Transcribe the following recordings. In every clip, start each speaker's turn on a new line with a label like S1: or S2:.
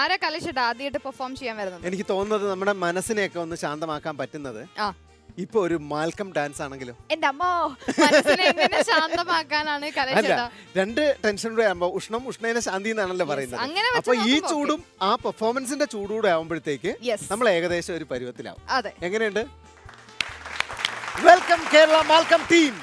S1: ആരാ കലേഷേട്ടാ ആദ്യമായിട്ട് പെർഫോം ചെയ്യാൻ വരുന്നത്?
S2: എനിക്ക് തോന്നുന്നത് നമ്മുടെ മനസ്സിനെയൊക്കെ ഒന്ന് ശാന്തമാക്കാൻ പറ്റുന്നത് ഇപ്പൊ ഒരു മാൽക്കം ഡാൻസ് ആണെങ്കിലും.
S1: എന്റെ അമ്മോ, മനസ്സിനെ എങ്ങനെ ശാന്തമാക്കാനാണ്
S2: അല്ല,
S1: കലേഷേട്ടാ?
S2: രണ്ട് ടെൻഷൻ കൂടെ ആകുമ്പോ ഉഷ്ണേന ശാന്തി എന്നാണല്ലോ പറയുന്നത്.
S1: അങ്ങനെ
S2: അപ്പൊ ഈ ചൂടും ആ പെർഫോമൻസിന്റെ ചൂടൂടെ ആവുമ്പോഴത്തേക്ക് നമ്മൾ ഏകദേശം ഒരു പരുവത്തിലാവും.
S1: അതെ,
S2: എങ്ങനെയുണ്ട്? Welcome Kerala Malcolm team.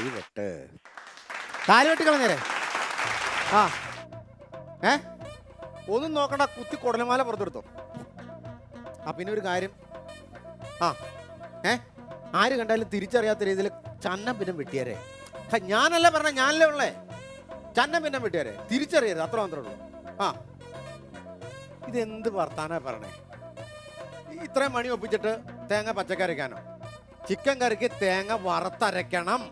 S2: കൈവെട്ട്. കാല് വെട്ടി കളഞ്ഞേരെ. ആ ഒന്നും നോക്കണ്ട, കുത്തി കുടലമാല പുറത്തെടുത്തോ. പിന്നെ ഒരു കാര്യം, ആര് കണ്ടാലും തിരിച്ചറിയാത്ത രീതിയിൽ ചന്നം പിന്നെ വെട്ടിയാരെ. ഞാനല്ല പറഞ്ഞ, ഞാനല്ലേ ഉള്ളേ. ചന്നം പിന്നെ വെട്ടിയാരെ, തിരിച്ചറിയരുത്, അത്ര മാത്രമേ ഉള്ളൂ. ഇതെന്ത് വർത്താനാ പറഞ്ഞേ? ഇത്രയും മണി ഒപ്പിച്ചിട്ട് തേങ്ങ പച്ചക്കറിക്കാനോ? ചിക്കൻ കറിക്ക് തേങ്ങ വറുത്തരയ്ക്കണം.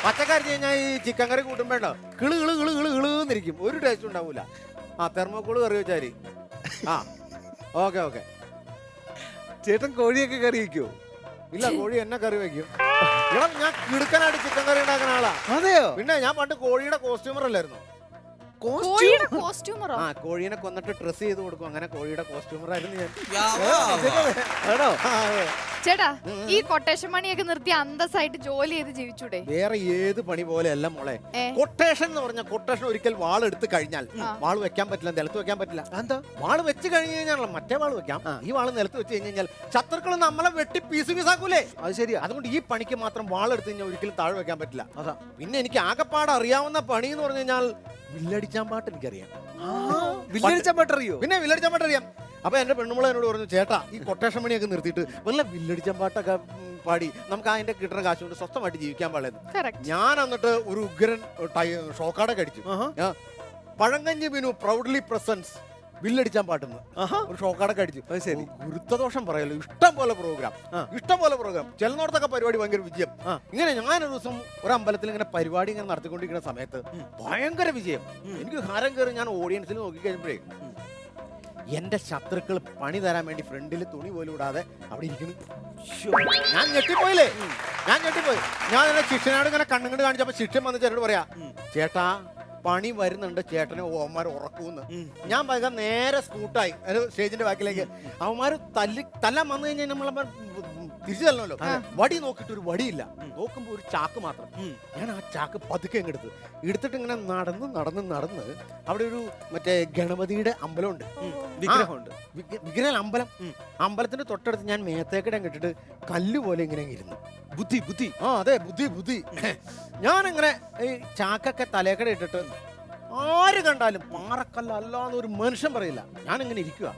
S2: പച്ചക്കറി കഴിഞ്ഞാൽ ഈ ചിക്കൻ കറി കൂട്ടുമ്പോണ്ടോ കിളു കിളു കിളു കിളു കിളുന്നിരിക്കും, ഒരു ടേസ്റ്റ് ഉണ്ടാവൂല. തെർമോക്കോള് കറി വെച്ചാരി. ഓക്കെ.
S3: ചേട്ടൻ കോഴിയൊക്കെ കറി വെക്കുവോ?
S2: ഇല്ല, കോഴി എന്നെ കറി വെക്കും. ഇവിടെ ഞാൻ കിടുക്കനായിട്ട് ചിക്കൻ കറി ഉണ്ടാക്കുന്ന ആളാ.
S3: അതെയോ?
S2: പിന്നെ ഞാൻ പണ്ട് കോഴിയുടെ കോസ്റ്റ്യൂമർ അല്ലായിരുന്നു. കോഴീനെ കൊന്നിട്ട് ഡ്രസ് ചെയ്ത് കൊടുക്കും, അങ്ങനെ കോഴിയുടെ കോസ്റ്റ്യൂമർ ആയിരുന്നു ഞാൻ.
S1: ചേട്ടാ, ഈ കൊട്ടേഷൻ പണിയൊക്കെ നിർത്തി അന്തസ്സായിട്ട് ജോലി ചെയ്ത് ജീവിച്ചൂടെ?
S2: വേറെ ഏത് പണി പോലെ അല്ല മോളെ. കൊട്ടേഷൻ എന്ന് പറഞ്ഞ കൊട്ടേഷൻ ഒരിക്കൽ വാൾ എടുത്ത് കഴിഞ്ഞാൽ വാൾ വെക്കാൻ പറ്റില്ല, നിലത്ത് വെക്കാൻ പറ്റില്ല. എന്താ? വാൾ വെച്ച് കഴിഞ്ഞ് കഴിഞ്ഞാൽ മറ്റേ വാൾ വെക്കാം. ഈ വാൾ നിലത്ത് വെച്ച് കഴിഞ്ഞാൽ ശത്രുക്കൾ നമ്മളെ വെട്ടി പീസ് പീസാക്കൂലേ? അത് ശരി. അതുകൊണ്ട് ഈ പണിക്ക് മാത്രം വാൾ എടുത്ത് കഴിഞ്ഞാൽ ഒരിക്കലും താഴെ വെക്കാൻ പറ്റില്ല. അതാ. പിന്നെ എനിക്ക് ആകെപ്പാട് അറിയാവുന്ന പണി എന്ന് പറഞ്ഞു കഴിഞ്ഞാൽ വില്ലടിച്ചാൻ പാട്ട് എനിക്കറിയാം.
S3: വില്ലടിച്ചാൻ പാട്ട് അറിയോ?
S2: പിന്നെ വില്ലടിച്ചാൻ പാട്ട് അറിയാം. അപ്പൊ എന്റെ പെണ്ണുമ്പള എന്നോട് പറഞ്ഞു, ചേട്ടാ ഈ കൊട്ടേഷൻ പണിയൊക്കെ നിർത്തിയിട്ട് വല്ല വില്ലടിച്ചാൻ പാട്ടൊക്കെ പാടി നമുക്ക് അതിന്റെ കിട്ടുന്ന കാശ് കൊണ്ട് സ്വസ്ഥമായിട്ട് ജീവിക്കാൻ പാടില്ല. ഞാൻ എന്നിട്ട് ഒരു ഉഗ്രൻ ഷോക്കാടൊക്കെ അടിച്ചു. പഴങ്കഞ്ഞി ബിനു പ്രൗഡ്ലി പ്രസൻസ് വില്ലടിച്ചാൻ പാട്ടുന്നു ഒരു ഷോക്കാടൊക്കെ അടിച്ചു. ശരി, ഗുരുത്വദോഷം പറയല്ലോ. ഇഷ്ടം പോലെ പ്രോഗ്രാം ചെല്ലുന്നോടത്തൊക്കെ പരിപാടി ഭയങ്കര വിജയം. ഇങ്ങനെ ഞാനൊരു ദിവസം ഒരു അമ്പലത്തിൽ ഇങ്ങനെ പരിപാടി ഇങ്ങനെ നടത്തിക്കൊണ്ടിരിക്കുന്ന സമയത്ത് ഭയങ്കര വിജയം. എനിക്ക് ഹാരം കയറി ഞാൻ ഓഡിയൻസിൽ നോക്കിക്കഴിഞ്ഞപ്പോഴേ എന്റെ ശത്രുക്കൾ പണി തരാൻ വേണ്ടി ഫ്രണ്ടിൽ തുണി പോലും ഇടാതെ അവിടെ ഇരിക്കുന്നു. ഞാൻ ഞെട്ടിപ്പോയി. ഞാൻ എന്നെ ശിഷ്യനോട് ഇങ്ങനെ കണ്ണുകൊണ്ട് കാണിച്ചപ്പോ ശിഷ്യൻ വന്ന് ചേട്ടനോട് പറയാ, ചേട്ടാ പണി വരുന്നുണ്ട്, ചേട്ടനെ ഓമാർ ഉറക്കൂന്ന്. ഞാൻ പറയുക നേരെ സ്കൂട്ടായി സ്റ്റേജിന്റെ ബാക്കിലേക്ക്. അവന്മാര് തല്ലാൻ വന്നു കഴിഞ്ഞാൽ നമ്മളെ തിരിച്ചു തരണമല്ലോ. വടി നോക്കിയിട്ട് ഒരു വടിയില്ല, നോക്കുമ്പോ ഒരു ചാക്ക് മാത്രം. ഞാൻ ആ ചാക്ക് പതുക്കെ എടുത്തിട്ട് ഇങ്ങനെ നടന്ന് അവിടെ ഒരു മറ്റേ ഗണപതിയുടെ അമ്പലമുണ്ട്, വിഗ്രഹം അമ്പലം. അമ്പലത്തിന്റെ തൊട്ടടുത്ത് ഞാൻ മേത്തേക്കിടെ കിട്ടിട്ട് കല്ല് പോലെ ഇങ്ങനെ ഇരുന്നു. ബുദ്ധി അതെ ബുദ്ധി. ഞാനിങ്ങനെ ഈ ചാക്കൊക്കെ തലേക്കട ഇട്ടിട്ട് ആര് കണ്ടാലും പാറക്കല്ലല്ലാന്ന് ഒരു മനുഷ്യൻ പറയില്ല. ഞാനിങ്ങനെ ഇരിക്കുക.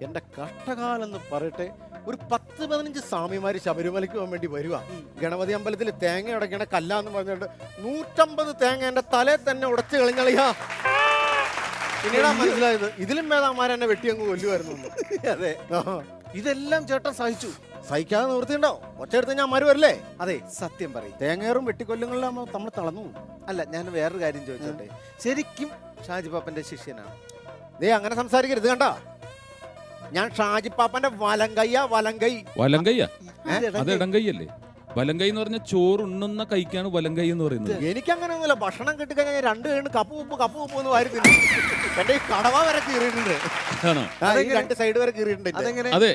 S2: എന്റെ കഷ്ടകാലം എന്ന് പറയട്ടെ, ഒരു 10-15 സ്വാമിമാര് ശബരിമലയ്ക്ക് പോകാൻ വേണ്ടി വരുക. ഗണപതി അമ്പലത്തിൽ തേങ്ങ ഉടക്കണ കല്ലാന്ന് പറഞ്ഞിട്ട് 150 തേങ്ങ എന്റെ തലയിൽ തന്നെ ഉടച്ചു കളിഞ്ഞളിയാ. പിന്നീടാ മനസ്സിലായത് ഇതിലും ഭേദമാരെ എന്നെ വെട്ടിയങ്ങ് കൊല്ലുമായിരുന്നു. അതെ,
S3: ഇതെല്ലാം ചേട്ടൻ
S2: സഹിക്കാതെ നിവൃത്തിയുണ്ടോ? ഒച്ചയെടുത്ത് ഞാൻ മാറി വരില്ലേ? അതെ, സത്യം പറയും. തേങ്ങേറും വെട്ടിക്കൊല്ലുങ്ങളിലാകുമ്പോ നമ്മൾ തളർന്നു. അല്ല, ഞാൻ വേറൊരു കാര്യം ചോദിച്ചോട്ടെ, ശരിക്കും ഷാജി പാപ്പന്റെ ശിഷ്യനാണ്? അങ്ങനെ സംസാരിക്കരുത്, കണ്ട. ഞാൻ ഷാജി പാപ്പന്റെ വലങ്കയ്യ.
S4: അത് ഇടങ്കയ്യല്ലേ? വലങ്കൈ എന്ന് പറഞ്ഞാൽ ചോറുണ്ണുന്ന കൈക്കാണ് വലങ്കൈ എന്ന് പറയുന്നത്.
S2: എനിക്കങ്ങനെ ഒന്നുമില്ല. ഭക്ഷണം കിട്ടിക്കഴിഞ്ഞാൽ 2 കഴിഞ്ഞ് കപ്പ് ഉപ്പ് എന്ന് വാരി തിന്നു. എന്റെ ഈ കടവ വരെ കീറിയിട്ടുണ്ട്, 2 സൈഡ് വരെ കീറിയിട്ടുണ്ട്.
S4: അതെ,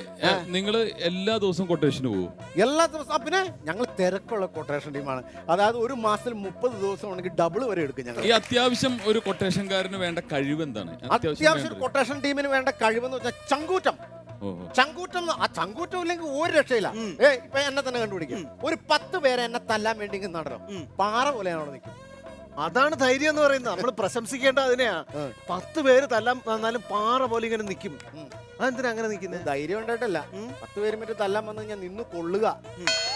S4: നിങ്ങൾ എല്ലാ ദിവസവും കൊട്ടേഷന് പോകും?
S2: എല്ലാ ദിവസവും. പിന്നെ ഞങ്ങൾ തിരക്കുള്ള കൊട്ടേഷൻ ടീമാണ്. അതായത് ഒരു മാസത്തിൽ 30 ദിവസം ഉണ്ടെങ്കിൽ ഡബിൾ വരെ എടുക്കും ഞങ്ങൾ.
S4: ഈ അത്യാവശ്യം ഒരു കൊട്ടേഷൻകാരന് വേണ്ട കഴിവ് എന്താണ്?
S2: അത്യാവശ്യം കൊട്ടേഷൻ ടീമിന് വേണ്ട കഴിവെന്ന് വെച്ചാൽ ചങ്കൂറ്റം. ആ ചങ്കൂറ്റം ഇല്ലെങ്കിൽ ഒരു രക്ഷയില്ല. ഇപ്പൊ എന്നെ തന്നെ കണ്ടുപിടിക്കും. ഒരു 10 പേരെ എന്നെ തല്ലാൻ വേണ്ടി നടണം, പാറ പോലെ അവിടെ നിൽക്കും.
S3: അതാണ് ധൈര്യം എന്ന് പറയുന്നത്. നമ്മൾ പ്രശംസിക്കേണ്ട അതിനെയാ. 10 പേര് തല്ലാൻ പാറ പോലെ ഇങ്ങനെ നിൽക്കും. അതെന്തിനാ അങ്ങനെ നിൽക്കുന്നത്?
S2: ധൈര്യം ഉണ്ടായിട്ടല്ല. 10 പേര് മറ്റു തല്ലാൻ വന്നു കഴിഞ്ഞാൽ നിന്ന് കൊള്ളുക,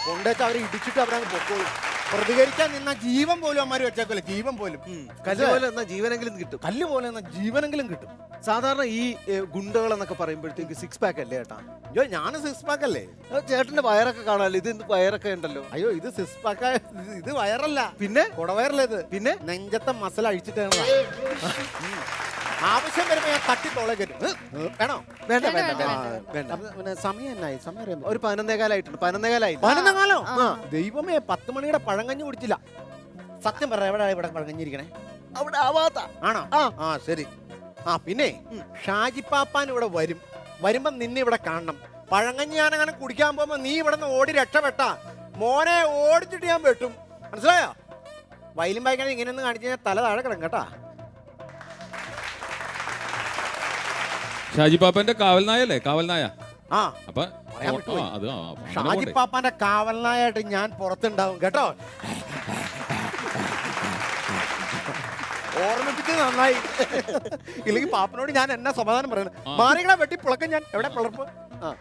S2: കൊണ്ടുവച്ച് അവരെ ഇടിച്ചിട്ട് അവരങ്ങ് പൊക്കോളും. പ്രതികരിക്കാൻ നിന്ന ജീവൻ പോലും അമ്മമാര് വെച്ചേക്കല്ലേ, ജീവൻ പോലും.
S3: കല്ല് പോലെ എന്നാ ജീവനെങ്കിലും കിട്ടും.
S2: കല്ല് പോലെ എന്നാ ജീവനെങ്കിലും കിട്ടും.
S3: സാധാരണ ഈ ഗുണ്ടകൾ എന്നൊക്കെ പറയുമ്പോഴത്തേക്ക് 6 പാക്ക് അല്ലേ ചേട്ടാ?
S2: അയ്യോ, ഞാൻ 6 പാക്ക് അല്ലേ?
S3: ചേട്ടന്റെ വയറൊക്കെ കാണാമല്ലോ. ഇത് വയറൊക്കെ ഉണ്ടല്ലോ.
S2: അയ്യോ, ഇത് 6 പാക്ക്, ഇത് വയറല്ല.
S3: പിന്നെ
S2: കുടവയറല്ലേ ഇത്?
S3: പിന്നെ
S2: നെഞ്ചത്തെ മസൽ അഴിച്ചിട്ടാണ്. ആവശ്യം വരുമ്പോ ഞാൻ തട്ടി തോളെ കയറ്റും. വേണോ? വേണ്ട. സമയം എന്നായി? സമയം അറിയാം.
S3: ഒരു 11 കാലമായിട്ടുണ്ട്. 11
S2: കാലം. ദൈവമേ, 10 മണിയുടെ പഴങ്കഞ്ഞി കുടിച്ചില്ല. സത്യം പറ, എവിടെ പഴങ്കഞ്ഞിരിക്കണേ?
S3: അവിടെ ആവാത്ത
S2: ആണോ? ശരി. പിന്നെ ഷാജി പാപ്പാൻ ഇവിടെ വരുമ്പോ നിന്നെ ഇവിടെ കാണണം. പഴങ്കഞ്ഞി ഞാനങ്ങനെ കുടിക്കാൻ പോകുമ്പോ നീ ഇവിടെ നിന്ന് ഓടി രക്ഷപ്പെട്ട മോനെ ഓടിച്ചിട്ട് ഞാൻ വെട്ടും. മനസ്സിലായോ? വയലും വായിക്കണേ ഇങ്ങനെയൊന്നും കാണിച്ചു കഴിഞ്ഞാൽ തല താഴെ കിടക്കും കേട്ടാ.
S4: ഷാജി പാപ്പന്റെ കാവൽനായല്ലേ? കാവൽനായ
S2: ആ
S4: അപ്പൊ
S2: പറയാൻ വിട്ടുപോയി.
S4: അത് അങ്ങനെ
S2: ഷാജി
S4: പോണ്ടേ?
S2: പാപ്പാന്റെ കാവലനായിട്ട് ഞാൻ പുറത്തുണ്ടാവും കേട്ടോ. ഓർമ്മിപ്പിച്ചത് നന്നായി. ഇല്ലെങ്കിൽ പാപ്പനോട് ഞാൻ എന്നാ സമാധാനം പറയണം. മാറികളെ വെട്ടി പുളക്കം ഞാൻ. എവിടെ പിളർപ്പ്? ആ